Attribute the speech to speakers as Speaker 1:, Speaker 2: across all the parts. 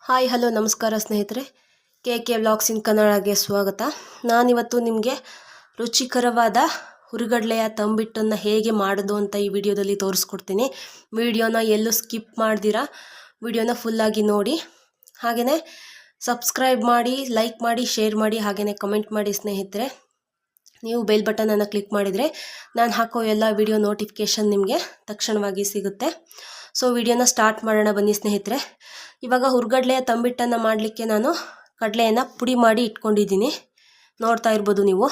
Speaker 1: Hi hello ನಮಸ್ಕಾರ ಸ್ನೇಹಿತರೆ, K vlogs ಇನ್ ಕನ್ನಡಗೆ ಸ್ವಾಗತ. ನಾನಿವತ್ತು ನಿಮಗೆ ರುಚಿಕರವಾದ ಹುರಿಗಡಲೆಯ ತಂಬಿಟ್ಟನ್ನು ಹೇಗೆ ಮಾಡೋದು ಅಂತ ಈ ವಿಡಿಯೋದಲ್ಲಿ ತೋರಿಸ್ಕೊಡ್ತೀನಿ. ವಿಡಿಯೋನ ಎಲ್ಲೂ ಸ್ಕಿಪ್ ಮಾಡ್ದಿರಾ ವಿಡಿಯೋನ ಫುಲ್ಲಾಗಿ ನೋಡಿ. ಹಾಗೆಯೇ ಸಬ್ಸ್ಕ್ರೈಬ್ ಮಾಡಿ, ಲೈಕ್ ಮಾಡಿ, ಶೇರ್ ಮಾಡಿ, ಹಾಗೆಯೇ ಕಮೆಂಟ್ ಮಾಡಿ ಸ್ನೇಹಿತರೆ. ನೀವು ಬೆಲ್ ಬಟನನ್ನು ಕ್ಲಿಕ್ ಮಾಡಿದರೆ ನಾನು ಹಾಕೋ ಎಲ್ಲ ವಿಡಿಯೋ ನೋಟಿಫಿಕೇಷನ್ ನಿಮಗೆ ತಕ್ಷಣವಾಗಿ ಸಿಗುತ್ತೆ. ಸೊ ವಿಡಿಯೋನ ಸ್ಟಾರ್ಟ್ ಮಾಡೋಣ ಬನ್ನಿ ಸ್ನೇಹಿತರೆ. ಇವಾಗ ಹುರ್ಗಡ್ಲೆಯ ತಂಬಿಟ್ಟನ್ನು ಮಾಡಲಿಕ್ಕೆ ನಾನು ಕಡಲೆಯನ್ನು ಪುಡಿ ಮಾಡಿ ಇಟ್ಕೊಂಡಿದ್ದೀನಿ. ನೋಡ್ತಾ ಇರ್ಬೋದು ನೀವು.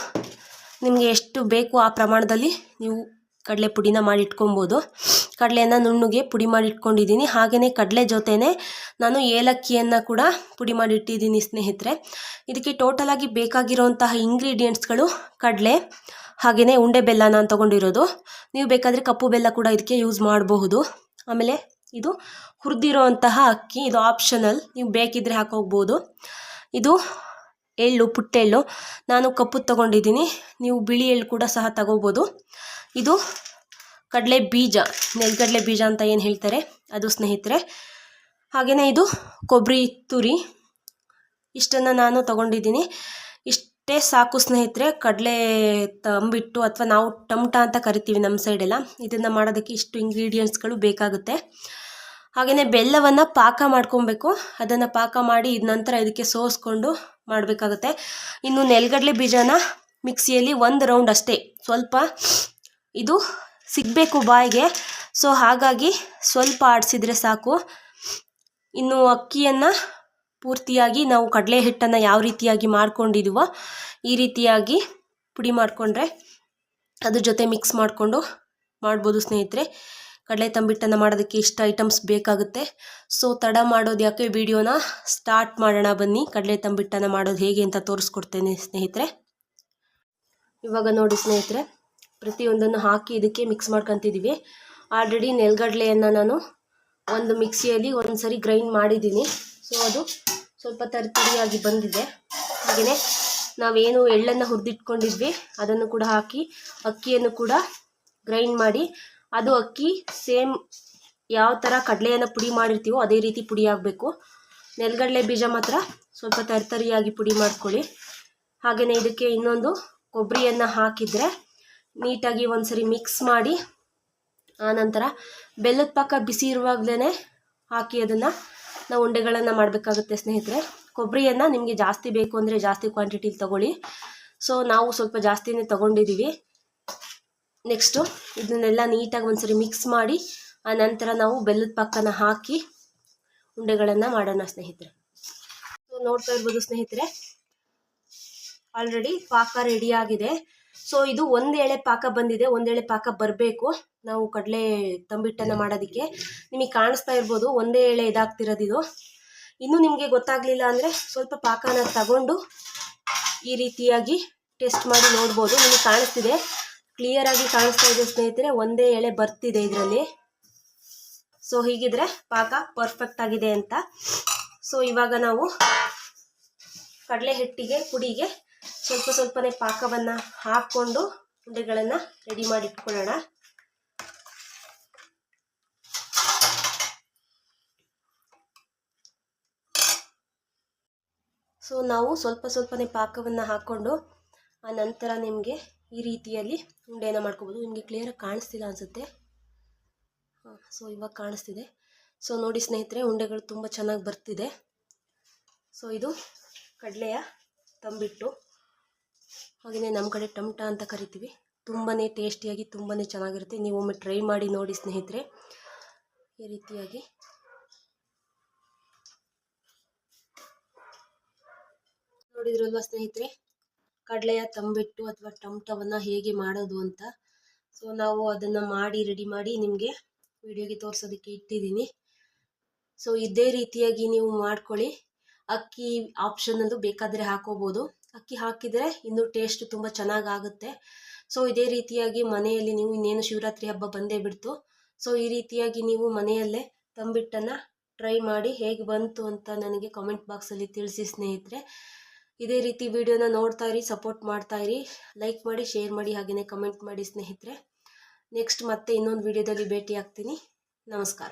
Speaker 1: ನಿಮಗೆ ಎಷ್ಟು ಬೇಕು ಆ ಪ್ರಮಾಣದಲ್ಲಿ ನೀವು ಕಡಲೆ ಪುಡಿನ ಮಾಡಿ ಇಟ್ಕೊಬೋದು. ಕಡಲೆಯನ್ನು ನುಣ್ಣಗೆ ಪುಡಿ ಮಾಡಿ ಇಟ್ಕೊಂಡಿದ್ದೀನಿ. ಹಾಗೆಯೇ ಕಡಲೆ ಜೊತೆನೇ ನಾನು ಏಲಕ್ಕಿಯನ್ನು ಕೂಡ ಪುಡಿ ಮಾಡಿ ಇಟ್ಟಿದ್ದೀನಿ ಸ್ನೇಹಿತರೆ. ಇದಕ್ಕೆ ಟೋಟಲಾಗಿ ಬೇಕಾಗಿರೋಂತಹ ಇಂಗ್ರೀಡಿಯೆಂಟ್ಸ್ಗಳು ಕಡಲೆ ಹಾಗೆಯೇ ಉಂಡೆ ಬೆಲ್ಲ ನಾನು ತೊಗೊಂಡಿರೋದು. ನೀವು ಬೇಕಾದರೆ ಕಪ್ಪು ಬೆಲ್ಲ ಕೂಡ ಇದಕ್ಕೆ ಯೂಸ್ ಮಾಡಬಹುದು. ಆಮೇಲೆ ಇದು ಹುರಿದಿರೋಂತಹ ಅಕ್ಕಿ, ಇದು ಆಪ್ಷನಲ್, ನೀವು ಬೇಕಿದ್ದರೆ ಹಾಕೋಗ್ಬೋದು. ಇದು ಎಳ್ಳು, ಪುಟ್ಟೆಳ್ಳು, ನಾನು ಕಪ್ಪು ತೊಗೊಂಡಿದ್ದೀನಿ. ನೀವು ಬಿಳಿ ಎಳ್ಳು ಕೂಡ ಸಹ ತಗೋಬೋದು. ಇದು ಕಡಲೆ ಬೀಜ, ನೆಲಗಡಲೆ ಬೀಜ ಅಂತ ಏನು ಹೇಳ್ತಾರೆ ಅದು ಸ್ನೇಹಿತರೆ. ಹಾಗೆಯೇ ಇದು ಕೊಬ್ಬರಿ ತುರಿ, ಇಷ್ಟನ್ನು ನಾನು ತೊಗೊಂಡಿದ್ದೀನಿ. ಇಷ್ಟೇ ಸಾಕು ಸ್ನೇಹಿತರೆ. ಕಡಲೆ ತಂಬಿಟ್ಟು ಅಥವಾ ನಾವು ಟಮಟ ಅಂತ ಕರಿತೀವಿ ನಮ್ಮ ಸೈಡೆಲ್ಲ. ಇದನ್ನು ಮಾಡೋದಕ್ಕೆ ಇಷ್ಟು ಇಂಗ್ರೀಡಿಯೆಂಟ್ಸ್ಗಳು ಬೇಕಾಗುತ್ತೆ. ಹಾಗೆಯೇ ಬೆಲ್ಲವನ್ನು ಪಾಕ ಮಾಡ್ಕೊಬೇಕು. ಅದನ್ನು ಪಾಕ ಮಾಡಿ ಇದ ನಂತರ ಇದಕ್ಕೆ ಸೋಸ್ಕೊಂಡು ಮಾಡಬೇಕಾಗುತ್ತೆ. ಇನ್ನು ನೆಲಗಡಲೆ ಬೀಜನ ಮಿಕ್ಸಿಯಲ್ಲಿ ಒಂದು ರೌಂಡ್ ಅಷ್ಟೇ, ಸ್ವಲ್ಪ ಇದು ಸಿಗಬೇಕು ಬಾಯಿಗೆ, ಸೊ ಹಾಗಾಗಿ ಸ್ವಲ್ಪ ಆಡಿಸಿದರೆ ಸಾಕು. ಇನ್ನು ಅಕ್ಕಿಯನ್ನು ಪೂರ್ತಿಯಾಗಿ ನಾವು ಕಡಲೆ ಹಿಟ್ಟನ್ನು ಯಾವ ರೀತಿಯಾಗಿ ಮಾಡ್ಕೊಂಡಿದ್ದೀವೋ ಈ ರೀತಿಯಾಗಿ ಪುಡಿ ಮಾಡಿಕೊಂಡ್ರೆ ಅದ್ರ ಜೊತೆ ಮಿಕ್ಸ್ ಮಾಡಿಕೊಂಡು ಮಾಡ್ಬೋದು ಸ್ನೇಹಿತರೆ. ಕಡಲೆ ತಂಬಿಟ್ಟನ್ನು ಮಾಡೋದಕ್ಕೆ ಇಷ್ಟು ಐಟಮ್ಸ್ ಬೇಕಾಗುತ್ತೆ. ಸೊ ತಡ ಮಾಡೋದು ಯಾಕೆ, ವಿಡಿಯೋನ ಸ್ಟಾರ್ಟ್ ಮಾಡೋಣ ಬನ್ನಿ. ಕಡಲೆ ತಂಬಿಟ್ಟನ್ನು ಮಾಡೋದು ಹೇಗೆ ಅಂತ ತೋರಿಸ್ಕೊಡ್ತೇನೆ ಸ್ನೇಹಿತರೆ. ಇವಾಗ ನೋಡಿ ಸ್ನೇಹಿತರೆ, ಪ್ರತಿಯೊಂದನ್ನು ಹಾಕಿ ಇದಕ್ಕೆ ಮಿಕ್ಸ್ ಮಾಡ್ಕೊತಿದ್ದೀವಿ. ಆಲ್ರೆಡಿ ನೆಲಗಡಲೆಯನ್ನು ನಾನು ಒಂದು ಮಿಕ್ಸಿಯಲ್ಲಿ ಒಂದು ಸರಿ ಗ್ರೈಂಡ್ ಮಾಡಿದ್ದೀನಿ. ಸೊ ಅದು ಸ್ವಲ್ಪ ತರಿತರಿಯಾಗಿ ಬಂದಿದೆ. ಹಾಗೆಯೇ ನಾವೇನು ಎಳ್ಳನ್ನು ಹುರಿದಿಟ್ಕೊಂಡಿದ್ವಿ ಅದನ್ನು ಕೂಡ ಹಾಕಿ ಅಕ್ಕಿಯನ್ನು ಕೂಡ ಗ್ರೈಂಡ್ ಮಾಡಿ, ಅದು ಅಕ್ಕಿ ಸೇಮ್ ಯಾವ ಥರ ಕಡಲೆಯನ್ನು ಪುಡಿ ಮಾಡಿರ್ತೀವೋ ಅದೇ ರೀತಿ ಪುಡಿ ಆಗಬೇಕು. ನೆಲಗಡಲೆ ಬೀಜ ಮಾತ್ರ ಸ್ವಲ್ಪ ತರಿತರಿಯಾಗಿ ಪುಡಿ ಮಾಡ್ಕೊಳ್ಳಿ. ಹಾಗೆಯೇ ಇದಕ್ಕೆ ಇನ್ನೊಂದು ಕೊಬ್ಬರಿಯನ್ನು ಹಾಕಿದರೆ ನೀಟಾಗಿ ಒಂದ್ಸರಿ ಮಿಕ್ಸ್ ಮಾಡಿ, ಆನಂತರ ಬೆಲ್ಲದ ಪಾಕ ಬಿಸಿ ಇರುವಾಗಲೇ ಹಾಕಿ ಅದನ್ನು ನಾವು ಉಂಡೆಗಳನ್ನು ಮಾಡಬೇಕಾಗುತ್ತೆ ಸ್ನೇಹಿತರೆ. ಕೊಬ್ಬರಿಯನ್ನು ನಿಮಗೆ ಜಾಸ್ತಿ ಬೇಕು ಅಂದರೆ ಜಾಸ್ತಿ ಕ್ವಾಂಟಿಟಿಲಿ ತೊಗೊಳ್ಳಿ. ಸೊ ನಾವು ಸ್ವಲ್ಪ ಜಾಸ್ತಿನೇ ತೊಗೊಂಡಿದ್ದೀವಿ. ನೆಕ್ಸ್ಟು ಇದನ್ನೆಲ್ಲ ನೀಟಾಗಿ ಒಂದ್ಸರಿ ಮಿಕ್ಸ್ ಮಾಡಿ ಆನಂತರ ನಾವು ಬೆಲ್ಲದ ಪಾಕನ ಹಾಕಿ ಉಂಡೆಗಳನ್ನು ಮಾಡೋಣ ಸ್ನೇಹಿತರೆ. ಸೊ ನೋಡ್ತಾ ಇರ್ಬೋದು ಸ್ನೇಹಿತರೆ, ಆಲ್ರೆಡಿ ಪಾಕ ರೆಡಿಯಾಗಿದೆ. ಸೊ ಇದು ಒಂದು ಎಳೆ ಪಾಕ ಬಂದಿದೆ, ಒಂದು ಎಳೆ ಪಾಕ ಬರಬೇಕು ನಾವು ಕಡಲೆ ತಂಬಿಟ್ಟನ್ನು ಮಾಡೋದಕ್ಕೆ. ನಿಮಗೆ ಕಾಣಿಸ್ತಾ ಇರ್ಬೋದು ಒಂದೇ ಎಳೆ ಇದಾಗ್ತಿರೋದು ಇದು. ಇನ್ನೂ ನಿಮಗೆ ಗೊತ್ತಾಗಲಿಲ್ಲ ಅಂದರೆ ಸ್ವಲ್ಪ ಪಾಕನ ತಗೊಂಡು ಈ ರೀತಿಯಾಗಿ ಟೆಸ್ಟ್ ಮಾಡಿ ನೋಡ್ಬೋದು. ನಿಮಗೆ ಕಾಣಿಸ್ತಿದೆ, ಕ್ಲಿಯರಾಗಿ ಕಾಣಿಸ್ತಾ ಇದೆ ಸ್ನೇಹಿತರೆ, ಒಂದೇ ಎಳೆ ಬರ್ತಿದೆ ಇದರಲ್ಲಿ. ಸೊ ಹೀಗಿದ್ರೆ ಪಾಕ ಪರ್ಫೆಕ್ಟ್ ಆಗಿದೆ ಅಂತ. ಸೊ ಇವಾಗ ನಾವು ಕಡಲೆ ಹಿಟ್ಟಿಗೆ ಪುಡಿಗೆ ಸ್ವಲ್ಪ ಸ್ವಲ್ಪನೇ ಪಾಕವನ್ನು ಹಾಕ್ಕೊಂಡು ಉಂಡೆಗಳನ್ನು ರೆಡಿ ಮಾಡಿ ಇಟ್ಕೊಳ್ಳೋಣ. ಸೊ ನಾವು ಸ್ವಲ್ಪ ಸ್ವಲ್ಪನೇ ಪಾಕವನ್ನು ಹಾಕ್ಕೊಂಡು ಆ ನಂತರ ನಿಮಗೆ ಈ ರೀತಿಯಲ್ಲಿ ಉಂಡೆಯನ್ನು ಮಾಡ್ಕೋಬೋದು. ನಿಮಗೆ ಕ್ಲಿಯರಾಗಿ ಕಾಣಿಸ್ತಿಲ್ಲ ಅನಿಸುತ್ತೆ. ಸೊ ಇವಾಗ ಕಾಣಿಸ್ತಿದೆ. ಸೊ ನೋಡಿ ಸ್ನೇಹಿತರೆ, ಉಂಡೆಗಳು ತುಂಬ ಚೆನ್ನಾಗಿ ಬರ್ತಿದೆ. ಸೊ ಇದು ಕಡಲೆಯ ತಂಬಿಟ್ಟು, ಹಾಗೆಯೇ ನಮ್ಮ ಕಡೆ ಟಮಟ ಅಂತ ಕರಿತೀವಿ. ತುಂಬಾ ಟೇಸ್ಟಿಯಾಗಿ ತುಂಬಾ ಚೆನ್ನಾಗಿರುತ್ತೆ. ನೀವು ಒಮ್ಮೆ ಟ್ರೈ ಮಾಡಿ ನೋಡಿ ಸ್ನೇಹಿತರೆ. ಈ ರೀತಿಯಾಗಿ ನೋಡಿದ್ರಲ್ವ ಸ್ನೇಹಿತರೆ, ಕಡಲೆಯ ತಂಬಿಟ್ಟು ಅಥವಾ ಟಮಟವನ್ನು ಹೇಗೆ ಮಾಡೋದು ಅಂತ. ಸೊ ನಾವು ಅದನ್ನು ಮಾಡಿ ರೆಡಿ ಮಾಡಿ ನಿಮಗೆ ವಿಡಿಯೋಗೆ ತೋರಿಸೋದಕ್ಕೆ ಇಟ್ಟಿದ್ದೀನಿ. ಸೊ ಇದೇ ರೀತಿಯಾಗಿ ನೀವು ಮಾಡ್ಕೊಳ್ಳಿ. ಅಕ್ಕಿ ಆಪ್ಷನಲ್ಲು, ಬೇಕಾದರೆ ಹಾಕೋಬೋದು. ಅಕ್ಕಿ ಹಾಕಿದರೆ ಇನ್ನೂ ಟೇಸ್ಟ್ ತುಂಬ ಚೆನ್ನಾಗಾಗುತ್ತೆ. ಸೊ ಇದೇ ರೀತಿಯಾಗಿ ಮನೆಯಲ್ಲಿ ನೀವು, ಇನ್ನೇನು ಶಿವರಾತ್ರಿ ಹಬ್ಬ ಬಂದೇ ಬಿಡ್ತು. ಸೊ ಈ ರೀತಿಯಾಗಿ ನೀವು ಮನೆಯಲ್ಲೇ ತಂಬಿಟ್ಟನ್ನು ಟ್ರೈ ಮಾಡಿ ಹೇಗೆ ಬಂತು ಅಂತ ನನಗೆ ಕಾಮೆಂಟ್ ಬಾಕ್ಸಲ್ಲಿ ತಿಳಿಸಿ ಸ್ನೇಹಿತರೆ. ಇದೇ ರೀತಿ ವಿಡಿಯೋನ ನೋಡ್ತಾ ಇರಿ, ಸಪೋರ್ಟ್ ಮಾಡ್ತಾ ಇರಿ, ಲೈಕ್ ಮಾಡಿ, ಶೇರ್ ಮಾಡಿ, ಹಾಗೆಯೇ ಕಮೆಂಟ್ ಮಾಡಿ ಸ್ನೇಹಿತರೆ. ನೆಕ್ಸ್ಟ್ ಮತ್ತೆ ಇನ್ನೊಂದು ವಿಡಿಯೋದಲ್ಲಿ ಭೇಟಿ ಆಗ್ತೀನಿ. ನಮಸ್ಕಾರ.